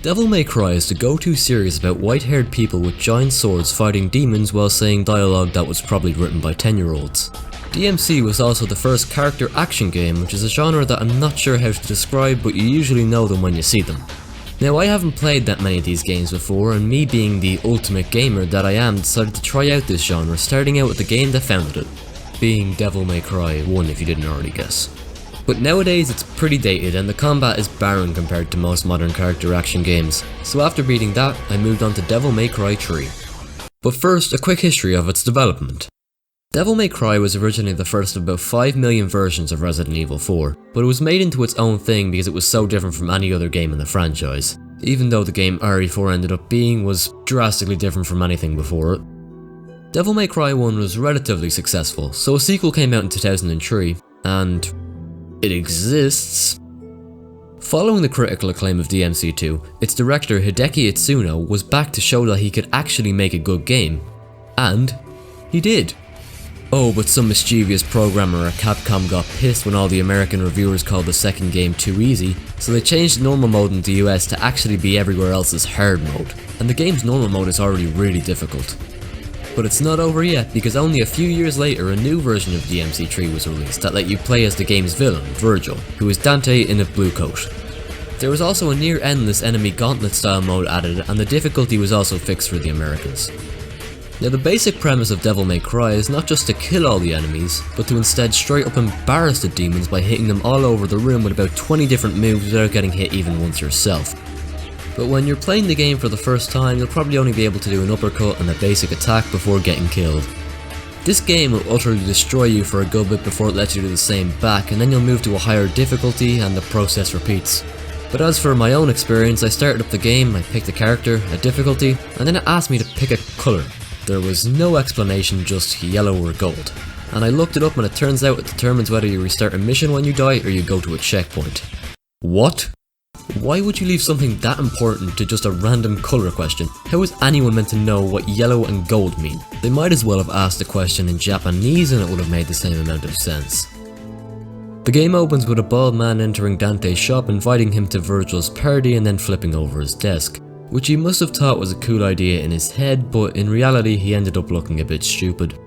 Devil May Cry is the go-to series about white-haired people with giant swords fighting demons while saying dialogue that was probably written by 10-year-olds. DMC was also the first character action game, which is a genre that I'm not sure how to describe, but you usually know them when you see them. Now, I haven't played that many of these games before, and me being the ultimate gamer that I am, decided to try out this genre, starting out with the game that founded it, being Devil May Cry 1 if you didn't already guess. But nowadays it's pretty dated and the combat is barren compared to most modern character action games, so after beating that, I moved on to Devil May Cry 3. But first, a quick history of its development. Devil May Cry was originally the first of about 5 million versions of Resident Evil 4, but it was made into its own thing because it was so different from any other game in the franchise, even though the game RE4 ended up being was drastically different from anything before it. Devil May Cry 1 was relatively successful, so a sequel came out in 2003, and it exists. Following the critical acclaim of DMC2, its director Hideki Itsuno was back to show that he could actually make a good game. And he did. Oh, but some mischievous programmer at Capcom got pissed when all the American reviewers called the second game too easy, so they changed normal mode in the US to actually be everywhere else's hard mode, and the game's normal mode is already really difficult. But it's not over yet, because only a few years later a new version of DMC3 was released that let you play as the game's villain, Vergil, who is Dante in a blue coat. There was also a near endless enemy gauntlet style mode added, and the difficulty was also fixed for the Americans. Now the basic premise of Devil May Cry is not just to kill all the enemies, but to instead straight up embarrass the demons by hitting them all over the room with about 20 different moves without getting hit even once yourself. But when you're playing the game for the first time, you'll probably only be able to do an uppercut and a basic attack before getting killed. This game will utterly destroy you for a good bit before it lets you do the same back, and then you'll move to a higher difficulty and the process repeats. But as for my own experience, I started up the game, I picked a character, a difficulty, and then it asked me to pick a colour. There was no explanation, just yellow or gold. And I looked it up and it turns out it determines whether you restart a mission when you die or you go to a checkpoint. What? Why would you leave something that important to just a random colour question? How is anyone meant to know what yellow and gold mean? They might as well have asked the question in Japanese and it would have made the same amount of sense. The game opens with a bald man entering Dante's shop, inviting him to Vergil's party and then flipping over his desk, which he must have thought was a cool idea in his head, but in reality he ended up looking a bit stupid.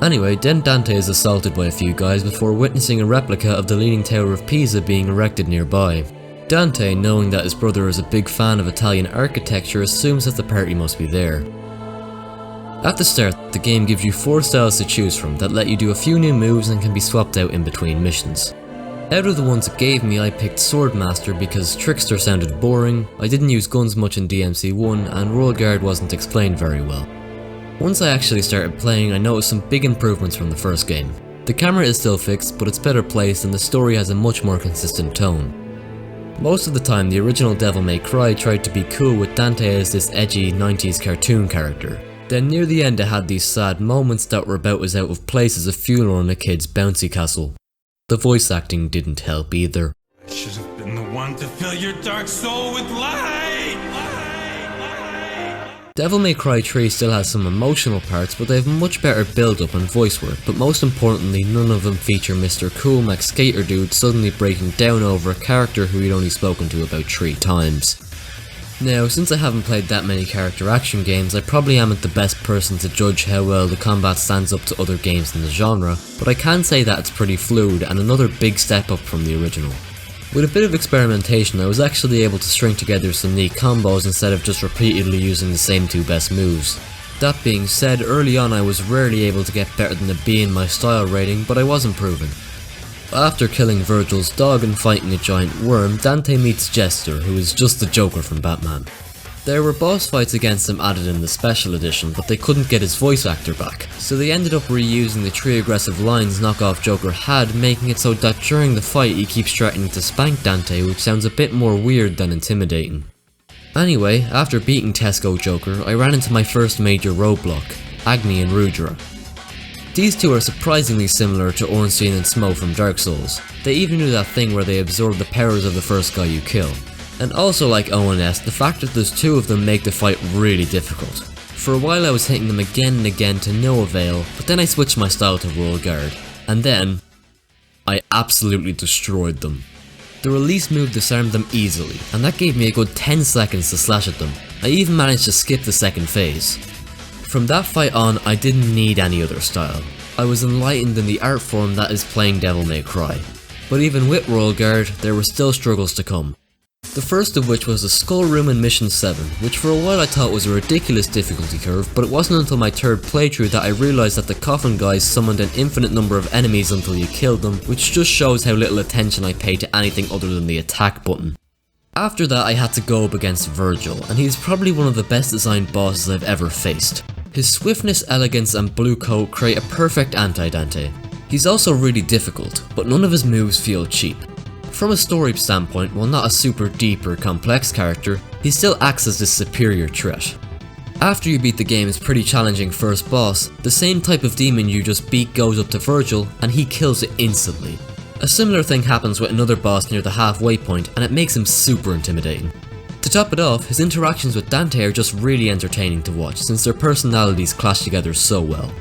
Anyway, then Dante is assaulted by a few guys before witnessing a replica of the Leaning Tower of Pisa being erected nearby. Dante, knowing that his brother is a big fan of Italian architecture, assumes that the party must be there. At the start, the game gives you 4 styles to choose from that let you do a few new moves and can be swapped out in between missions. Out of the ones it gave me, I picked Swordmaster because Trickster sounded boring, I didn't use guns much in DMC1, and Royal Guard wasn't explained very well. Once I actually started playing, I noticed some big improvements from the first game. The camera is still fixed, but it's better placed and the story has a much more consistent tone. Most of the time, the original Devil May Cry tried to be cool with Dante as this edgy 90s cartoon character. Then near the end it had these sad moments that were about as out of place as a funeral in a kid's bouncy castle. The voice acting didn't help either. I should have been the one to fill your dark soul with light! Devil May Cry 3 still has some emotional parts, but they have much better build-up and voice work, but most importantly, none of them feature Mr. Cool Mac Skater Dude suddenly breaking down over a character who he'd only spoken to about 3 times. Now, since I haven't played that many character action games, I probably amn't the best person to judge how well the combat stands up to other games in the genre, but I can say that it's pretty fluid and another big step up from the original. With a bit of experimentation, I was actually able to string together some neat combos instead of just repeatedly using the same 2 best moves. That being said, early on I was rarely able to get better than a B in my style rating, but I was improving. After killing Vergil's dog and fighting a giant worm, Dante meets Jester, who is just the Joker from Batman. There were boss fights against him added in the special edition, but they couldn't get his voice actor back, so they ended up reusing the 3 aggressive lines knockoff Joker had, making it so that during the fight he keeps threatening to spank Dante, which sounds a bit more weird than intimidating. Anyway, after beating Tesco Joker, I ran into my first major roadblock, Agni and Rudra. These 2 are surprisingly similar to Ornstein and Smough from Dark Souls. They even do that thing where they absorb the powers of the first guy you kill. And also like ONS, the fact that there's 2 of them make the fight really difficult. For a while I was hitting them again and again to no avail, but then I switched my style to Royal Guard. And then, I absolutely destroyed them. The release move disarmed them easily, and that gave me a good 10 seconds to slash at them. I even managed to skip the second phase. From that fight on, I didn't need any other style. I was enlightened in the art form that is playing Devil May Cry. But even with Royal Guard, there were still struggles to come. The first of which was the Skull Room in Mission 7, which for a while I thought was a ridiculous difficulty curve, but it wasn't until my third playthrough that I realised that the Coffin guys summoned an infinite number of enemies until you killed them, which just shows how little attention I pay to anything other than the attack button. After that I had to go up against Vergil, and he's probably one of the best designed bosses I've ever faced. His swiftness, elegance and blue coat create a perfect anti-Dante. He's also really difficult, but none of his moves feel cheap. From a story standpoint, while not a super deep or complex character, he still acts as this superior threat. After you beat the game's pretty challenging first boss, the same type of demon you just beat goes up to Vergil and he kills it instantly. A similar thing happens with another boss near the halfway point and it makes him super intimidating. To top it off, his interactions with Dante are just really entertaining to watch since their personalities clash together so well.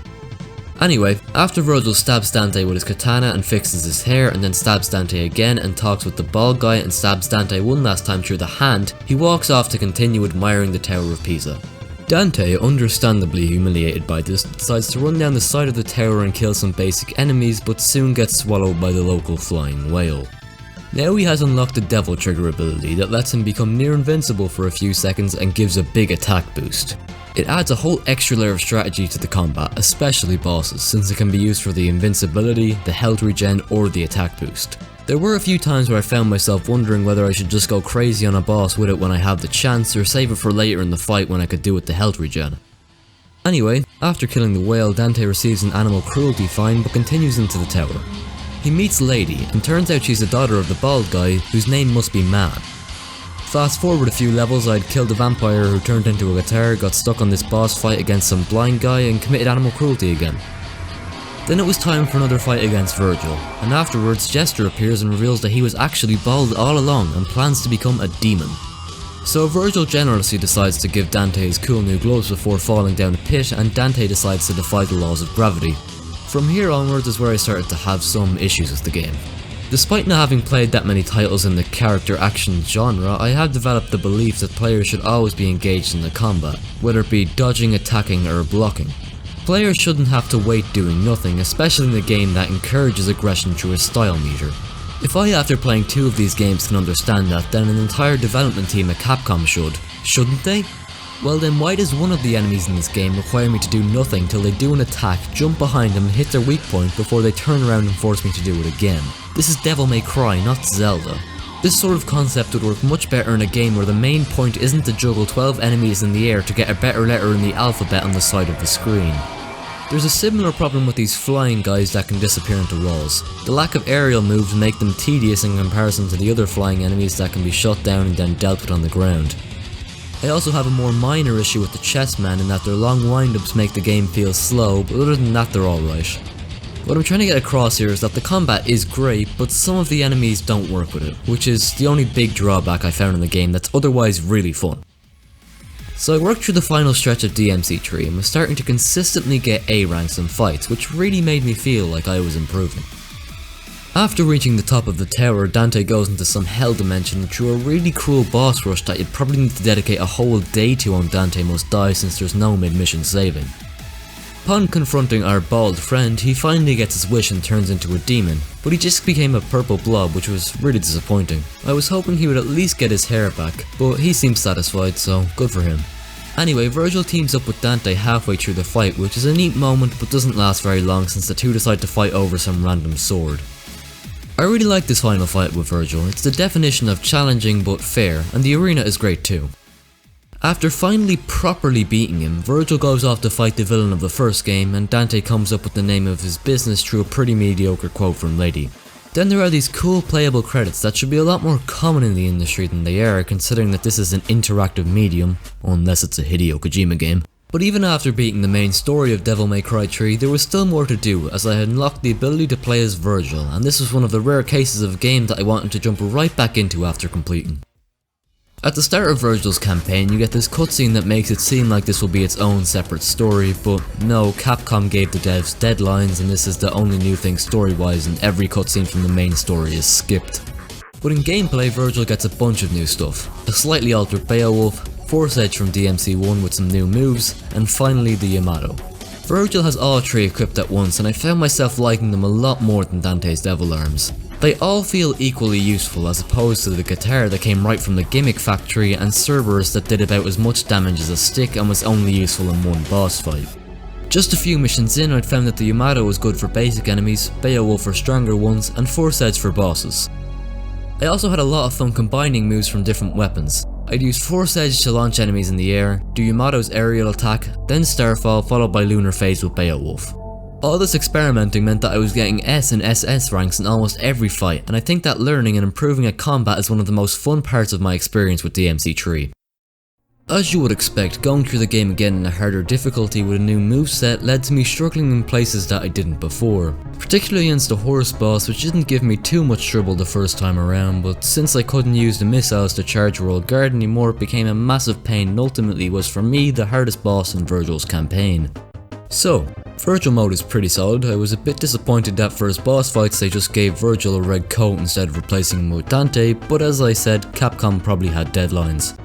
Anyway, after Vergil stabs Dante with his katana and fixes his hair and then stabs Dante again and talks with the bald guy and stabs Dante one last time through the hand, he walks off to continue admiring the Tower of Pisa. Dante, understandably humiliated by this, decides to run down the side of the tower and kill some basic enemies but soon gets swallowed by the local flying whale. Now he has unlocked the Devil Trigger ability that lets him become near invincible for a few seconds and gives a big attack boost. It adds a whole extra layer of strategy to the combat, especially bosses, since it can be used for the invincibility, the health regen or the attack boost. There were a few times where I found myself wondering whether I should just go crazy on a boss with it when I have the chance or save it for later in the fight when I could do it the health regen. Anyway, after killing the whale, Dante receives an animal cruelty fine but continues into the tower. He meets Lady, and turns out she's the daughter of the bald guy, whose name must be Man. Fast forward a few levels, I'd killed a vampire who turned into a guitar, got stuck on this boss fight against some blind guy, and committed animal cruelty again. Then it was time for another fight against Vergil, and afterwards Jester appears and reveals that he was actually bald all along and plans to become a demon. So Vergil generously decides to give Dante his cool new gloves before falling down a pit, and Dante decides to defy the laws of gravity. From here onwards is where I started to have some issues with the game. Despite not having played that many titles in the character action genre, I have developed the belief that players should always be engaged in the combat, whether it be dodging, attacking or blocking. Players shouldn't have to wait doing nothing, especially in a game that encourages aggression through a style meter. If I, after playing 2 of these games, can understand that, then an entire development team at Capcom shouldn't they? Well then, why does one of the enemies in this game require me to do nothing till they do an attack, jump behind them and hit their weak point before they turn around and force me to do it again? This is Devil May Cry, not Zelda. This sort of concept would work much better in a game where the main point isn't to juggle 12 enemies in the air to get a better letter in the alphabet on the side of the screen. There's a similar problem with these flying guys that can disappear into walls. The lack of aerial moves make them tedious in comparison to the other flying enemies that can be shot down and then dealt with on the ground. I also have a more minor issue with the chessmen in that their long wind-ups make the game feel slow, but other than that they're alright. What I'm trying to get across here is that the combat is great, but some of the enemies don't work with it, which is the only big drawback I found in the game that's otherwise really fun. So I worked through the final stretch of DMC3 and was starting to consistently get A ranks in fights, which really made me feel like I was improving. After reaching the top of the tower, Dante goes into some hell dimension through a really cruel boss rush that you'd probably need to dedicate a whole day to on Dante Must Die since there's no mid-mission saving. Upon confronting our bald friend, he finally gets his wish and turns into a demon, but he just became a purple blob, which was really disappointing. I was hoping he would at least get his hair back, but he seems satisfied, so good for him. Anyway, Vergil teams up with Dante halfway through the fight, which is a neat moment but doesn't last very long since the two decide to fight over some random sword. I really like this final fight with Vergil. It's the definition of challenging but fair, and the arena is great too. After finally properly beating him, Vergil goes off to fight the villain of the first game, and Dante comes up with the name of his business through a pretty mediocre quote from Lady. Then there are these cool playable credits that should be a lot more common in the industry than they are, considering that this is an interactive medium, unless it's a Hideo Kojima game. But even after beating the main story of Devil May Cry 3, there was still more to do, as I had unlocked the ability to play as Vergil, and this was one of the rare cases of a game that I wanted to jump right back into after completing. At the start of Vergil's campaign, you get this cutscene that makes it seem like this will be its own separate story, but no, Capcom gave the devs deadlines and this is the only new thing story-wise, and every cutscene from the main story is skipped. But in gameplay, Vergil gets a bunch of new stuff. A slightly altered Beowulf, Force Edge from DMC1 with some new moves, and finally the Yamato. Vergil has all three equipped at once, and I found myself liking them a lot more than Dante's Devil Arms. They all feel equally useful as opposed to the guitar that came right from the Gimmick Factory and Cereberus that did about as much damage as a stick and was only useful in one boss fight. Just a few missions in, I'd found that the Yamato was good for basic enemies, Beowulf for stronger ones, and Force Edge for bosses. I also had a lot of fun combining moves from different weapons. I'd use Force Edge to launch enemies in the air, do Yamato's aerial attack, then Starfall followed by Lunar Phase with Beowulf. All this experimenting meant that I was getting S and SS ranks in almost every fight, and I think that learning and improving at combat is one of the most fun parts of my experience with DMC3. As you would expect, going through the game again in a harder difficulty with a new moveset led to me struggling in places that I didn't before. Particularly against the horse boss, which didn't give me too much trouble the first time around, but since I couldn't use the missiles to charge World Guard anymore, it became a massive pain and ultimately was for me the hardest boss in Vergil's campaign. So, Vergil mode is pretty solid. I was a bit disappointed that for his boss fights they just gave Vergil a red coat instead of replacing him with Dante, but as I said, Capcom probably had deadlines.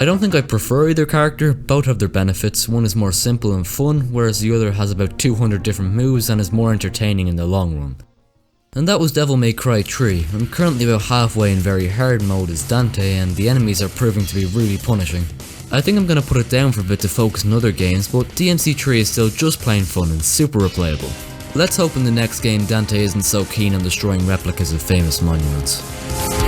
I don't think I prefer either character, both have their benefits. One is more simple and fun, whereas the other has about 200 different moves and is more entertaining in the long run. And that was Devil May Cry 3. I'm currently about halfway in very hard mode as Dante, and the enemies are proving to be really punishing. I think I'm gonna put it down for a bit to focus on other games, but DMC3 is still just plain fun and super replayable. Let's hope in the next game Dante isn't so keen on destroying replicas of famous monuments.